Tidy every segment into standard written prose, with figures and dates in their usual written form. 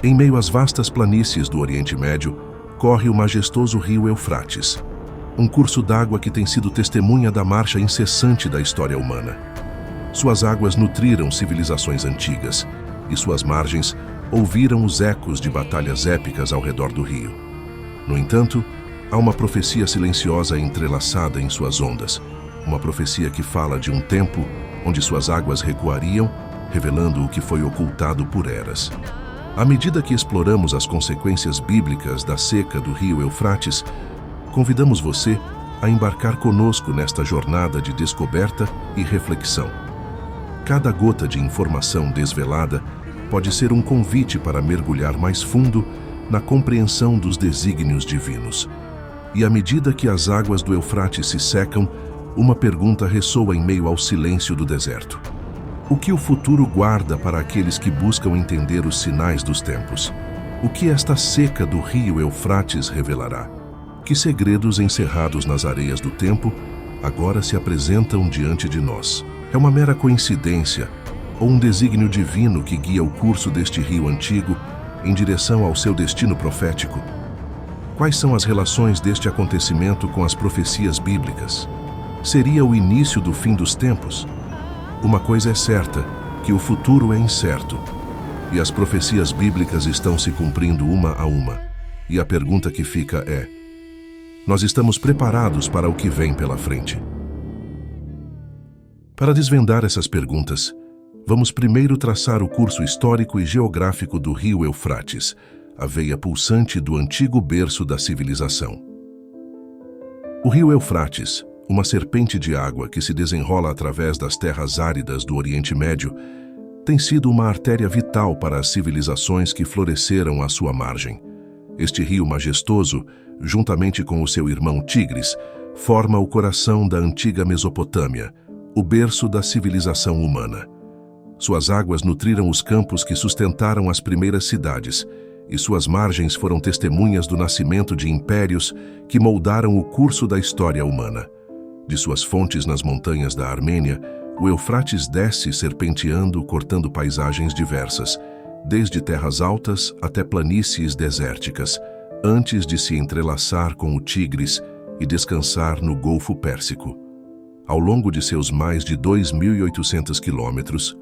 Em meio às vastas planícies do Oriente Médio, corre o majestoso rio Eufrates, um curso d'água que tem sido testemunha da marcha incessante da história humana. Suas águas nutriram civilizações antigas, e suas margens ouviram os ecos de batalhas épicas ao redor do rio. No entanto, há uma profecia silenciosa entrelaçada em suas ondas, uma profecia que fala de um tempo onde suas águas recuariam, revelando o que foi ocultado por eras. À medida que exploramos as consequências bíblicas da seca do rio Eufrates, convidamos você a embarcar conosco nesta jornada de descoberta e reflexão. Cada gota de informação desvelada pode ser um convite para mergulhar mais fundo na compreensão dos desígnios divinos. E à medida que as águas do Eufrates se secam, uma pergunta ressoa em meio ao silêncio do deserto. O que o futuro guarda para aqueles que buscam entender os sinais dos tempos? O que esta seca do rio Eufrates revelará? Que segredos encerrados nas areias do tempo agora se apresentam diante de nós? É uma mera coincidência ou um desígnio divino que guia o curso deste rio antigo em direção ao seu destino profético? Quais são as relações deste acontecimento com as profecias bíblicas? Seria o início do fim dos tempos? Uma coisa é certa, que o futuro é incerto, e as profecias bíblicas estão se cumprindo uma a uma. E a pergunta que fica é: nós estamos preparados para o que vem pela frente? Para desvendar essas perguntas, vamos primeiro traçar o curso histórico e geográfico do rio Eufrates, a veia pulsante do antigo berço da civilização. O rio Eufrates, uma serpente de água que se desenrola através das terras áridas do Oriente Médio, tem sido uma artéria vital para as civilizações que floresceram à sua margem. Este rio majestoso, juntamente com o seu irmão Tigres, forma o coração da antiga Mesopotâmia, o berço da civilização humana. Suas águas nutriram os campos que sustentaram as primeiras cidades, e suas margens foram testemunhas do nascimento de impérios que moldaram o curso da história humana. De suas fontes nas montanhas da Armênia, o Eufrates desce serpenteando, cortando paisagens diversas, desde terras altas até planícies desérticas, antes de se entrelaçar com o Tigres e descansar no Golfo Pérsico. Ao longo de seus mais de 2.800 quilômetros,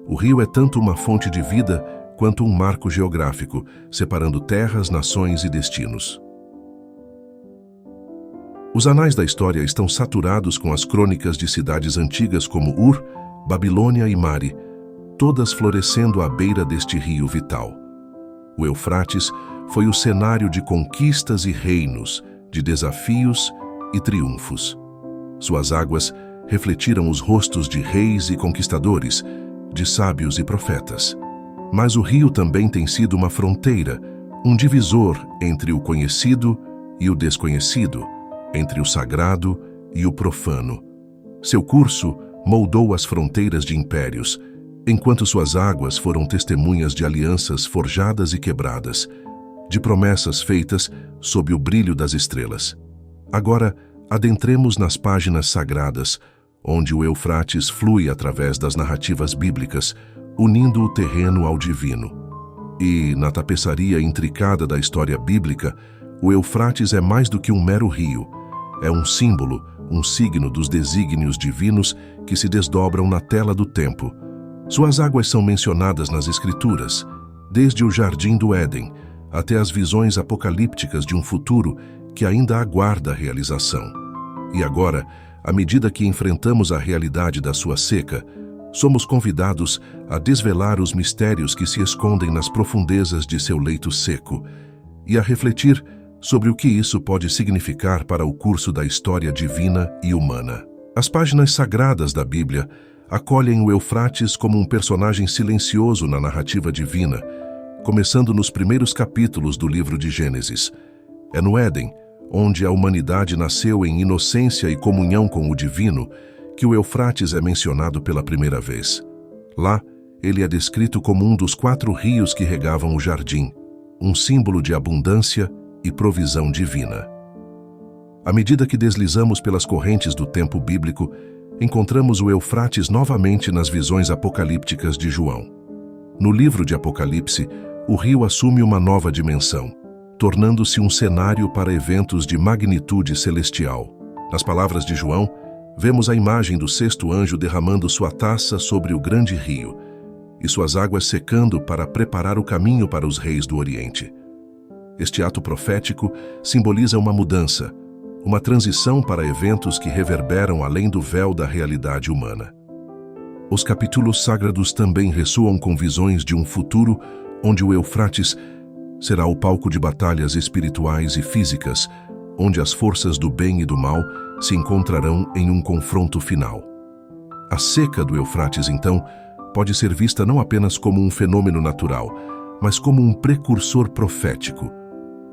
o rio é tanto uma fonte de vida quanto um marco geográfico, separando terras, nações e destinos. Os anais da história estão saturados com as crônicas de cidades antigas como Ur, Babilônia e Mari, todas florescendo à beira deste rio vital. O Eufrates foi o cenário de conquistas e reinos, de desafios e triunfos. Suas águas refletiram os rostos de reis e conquistadores, de sábios e profetas. Mas o rio também tem sido uma fronteira, um divisor entre o conhecido e o desconhecido, entre o sagrado e o profano. Seu curso moldou as fronteiras de impérios, enquanto suas águas foram testemunhas de alianças forjadas e quebradas, de promessas feitas sob o brilho das estrelas. Agora, adentremos nas páginas sagradas, onde o Eufrates flui através das narrativas bíblicas, unindo o terreno ao divino. E, na tapeçaria intricada da história bíblica, o Eufrates é mais do que um mero rio. É um símbolo, um signo dos desígnios divinos que se desdobram na tela do tempo. Suas águas são mencionadas nas Escrituras, desde o Jardim do Éden até as visões apocalípticas de um futuro que ainda aguarda a realização. E agora, à medida que enfrentamos a realidade da sua seca, somos convidados a desvelar os mistérios que se escondem nas profundezas de seu leito seco e a refletir sobre o que isso pode significar para o curso da história divina e humana. As páginas sagradas da Bíblia acolhem o Eufrates como um personagem silencioso na narrativa divina, começando nos primeiros capítulos do livro de Gênesis. É no Éden, onde a humanidade nasceu em inocência e comunhão com o divino, que o Eufrates é mencionado pela primeira vez. Lá, ele é descrito como um dos 4 rios que regavam o jardim, um símbolo de abundância e provisão divina. À medida que deslizamos pelas correntes do tempo bíblico, encontramos o Eufrates novamente nas visões apocalípticas de João. No livro de Apocalipse, o rio assume uma nova dimensão, tornando-se um cenário para eventos de magnitude celestial. Nas palavras de João, vemos a imagem do sexto anjo derramando sua taça sobre o grande rio e suas águas secando para preparar o caminho para os reis do Oriente. Este ato profético simboliza uma mudança, uma transição para eventos que reverberam além do véu da realidade humana. Os capítulos sagrados também ressoam com visões de um futuro onde o Eufrates será o palco de batalhas espirituais e físicas, onde as forças do bem e do mal se encontrarão em um confronto final. A seca do Eufrates, então, pode ser vista não apenas como um fenômeno natural, mas como um precursor profético,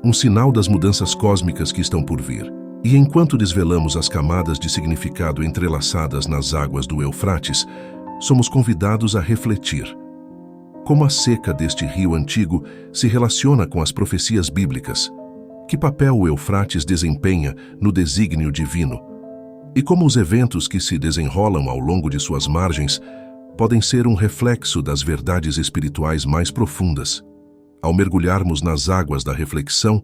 um sinal das mudanças cósmicas que estão por vir. E enquanto desvelamos as camadas de significado entrelaçadas nas águas do Eufrates, somos convidados a refletir. Como a seca deste rio antigo se relaciona com as profecias bíblicas? Que papel o Eufrates desempenha no desígnio divino? E como os eventos que se desenrolam ao longo de suas margens podem ser um reflexo das verdades espirituais mais profundas? Ao mergulharmos nas águas da reflexão,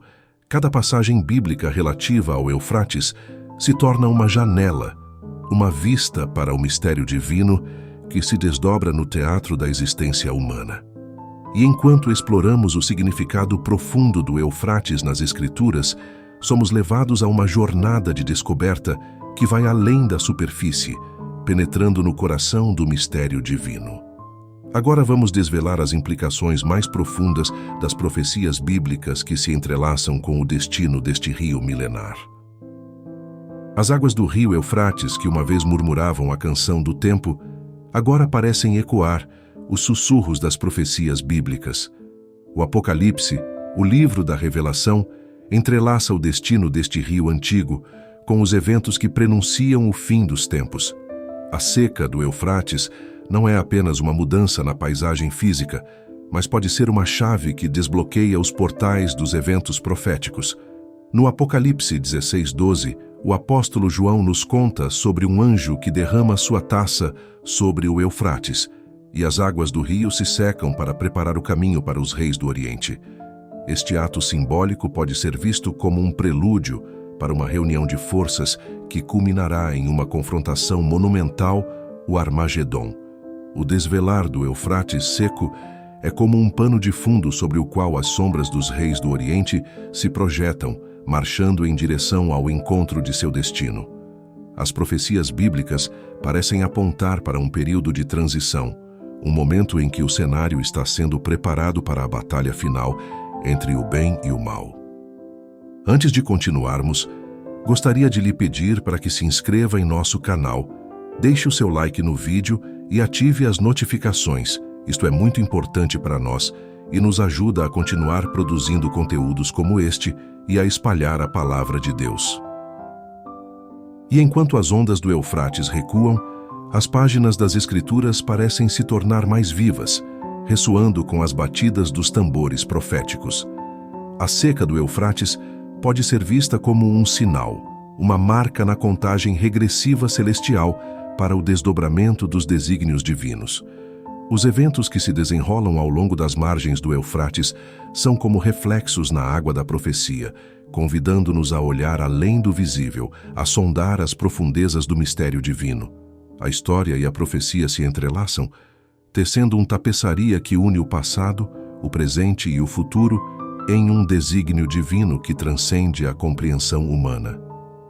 cada passagem bíblica relativa ao Eufrates se torna uma janela, uma vista para o mistério divino que se desdobra no teatro da existência humana. E enquanto exploramos o significado profundo do Eufrates nas Escrituras, somos levados a uma jornada de descoberta que vai além da superfície, penetrando no coração do mistério divino. Agora vamos desvelar as implicações mais profundas das profecias bíblicas que se entrelaçam com o destino deste rio milenar. As águas do rio Eufrates, que uma vez murmuravam a canção do tempo, agora parecem ecoar os sussurros das profecias bíblicas. O Apocalipse, o livro da Revelação, entrelaça o destino deste rio antigo com os eventos que prenunciam o fim dos tempos. A seca do Eufrates não é apenas uma mudança na paisagem física, mas pode ser uma chave que desbloqueia os portais dos eventos proféticos. No Apocalipse 16:12, o apóstolo João nos conta sobre um anjo que derrama sua taça sobre o Eufrates, e as águas do rio se secam para preparar o caminho para os reis do Oriente. Este ato simbólico pode ser visto como um prelúdio para uma reunião de forças que culminará em uma confrontação monumental, o Armagedon. O desvelar do Eufrates seco é como um pano de fundo sobre o qual as sombras dos reis do Oriente se projetam, marchando em direção ao encontro de seu destino. As profecias bíblicas parecem apontar para um período de transição, um momento em que o cenário está sendo preparado para a batalha final entre o bem e o mal. Antes de continuarmos, gostaria de lhe pedir para que se inscreva em nosso canal, deixe o seu like no vídeo e ative as notificações. Isto é muito importante para nós e nos ajuda a continuar produzindo conteúdos como este e a espalhar a palavra de Deus. E enquanto as ondas do Eufrates recuam, as páginas das Escrituras parecem se tornar mais vivas, ressoando com as batidas dos tambores proféticos. A seca do Eufrates pode ser vista como um sinal, uma marca na contagem regressiva celestial para o desdobramento dos desígnios divinos. Os eventos que se desenrolam ao longo das margens do Eufrates são como reflexos na água da profecia, convidando-nos a olhar além do visível, a sondar as profundezas do mistério divino. A história e a profecia se entrelaçam, tecendo uma tapeçaria que une o passado, o presente e o futuro em um desígnio divino que transcende a compreensão humana.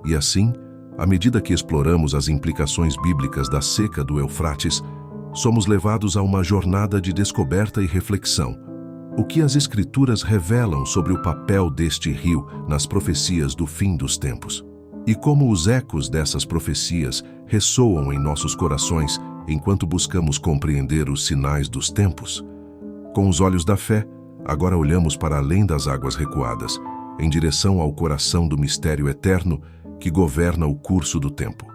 E assim, à medida que exploramos as implicações bíblicas da seca do Eufrates, somos levados a uma jornada de descoberta e reflexão. O que as Escrituras revelam sobre o papel deste rio nas profecias do fim dos tempos? E como os ecos dessas profecias ressoam em nossos corações enquanto buscamos compreender os sinais dos tempos? Com os olhos da fé, agora olhamos para além das águas recuadas, em direção ao coração do mistério eterno que governa o curso do tempo.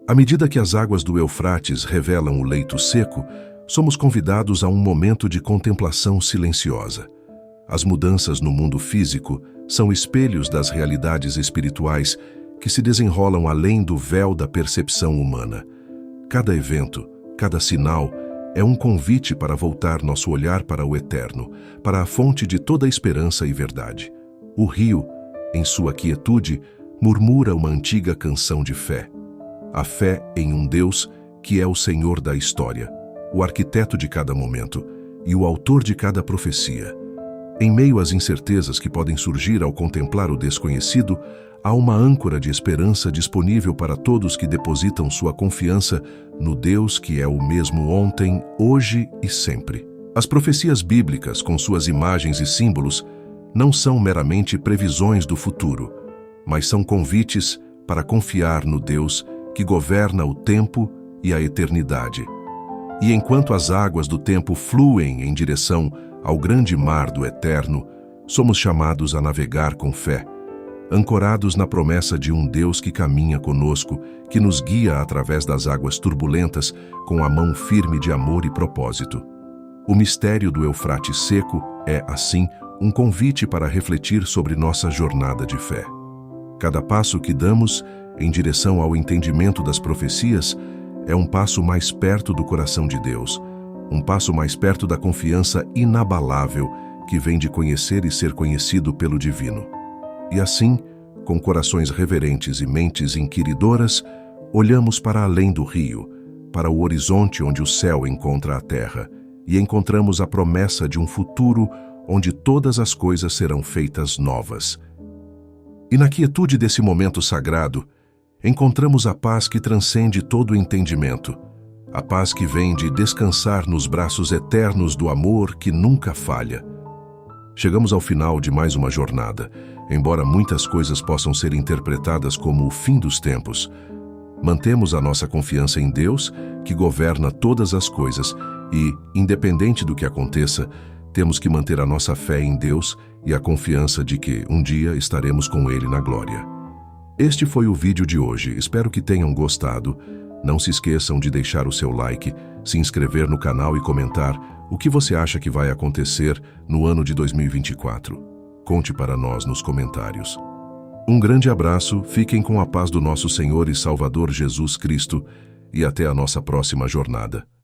À medida que as águas do Eufrates revelam o leito seco, somos convidados a um momento de contemplação silenciosa. As mudanças no mundo físico são espelhos das realidades espirituais que se desenrolam além do véu da percepção humana. Cada evento, cada sinal, é um convite para voltar nosso olhar para o eterno, para a fonte de toda esperança e verdade. O rio, em sua quietude, murmura uma antiga canção de fé. A fé em um Deus que é o Senhor da história, o arquiteto de cada momento e o autor de cada profecia. Em meio às incertezas que podem surgir ao contemplar o desconhecido, há uma âncora de esperança disponível para todos que depositam sua confiança no Deus que é o mesmo ontem, hoje e sempre. As profecias bíblicas, com suas imagens e símbolos, não são meramente previsões do futuro, mas são convites para confiar no Deus que governa o tempo e a eternidade. E enquanto as águas do tempo fluem em direção ao grande mar do eterno, somos chamados a navegar com fé, ancorados na promessa de um Deus que caminha conosco, que nos guia através das águas turbulentas com a mão firme de amor e propósito. O mistério do Eufrates seco é, assim, um convite para refletir sobre nossa jornada de fé. Cada passo que damos em direção ao entendimento das profecias é um passo mais perto do coração de Deus, um passo mais perto da confiança inabalável que vem de conhecer e ser conhecido pelo Divino. E assim, com corações reverentes e mentes inquiridoras, olhamos para além do rio, para o horizonte onde o céu encontra a terra, e encontramos a promessa de um futuro onde todas as coisas serão feitas novas. E na quietude desse momento sagrado, encontramos a paz que transcende todo o entendimento, a paz que vem de descansar nos braços eternos do amor que nunca falha. Chegamos ao final de mais uma jornada, embora muitas coisas possam ser interpretadas como o fim dos tempos. Mantemos a nossa confiança em Deus, que governa todas as coisas, e, independente do que aconteça, temos que manter a nossa fé em Deus e a confiança de que um dia estaremos com Ele na glória. Este foi o vídeo de hoje, espero que tenham gostado. Não se esqueçam de deixar o seu like, se inscrever no canal e comentar o que você acha que vai acontecer no ano de 2024. Conte para nós nos comentários. Um grande abraço, fiquem com a paz do nosso Senhor e Salvador Jesus Cristo e até a nossa próxima jornada.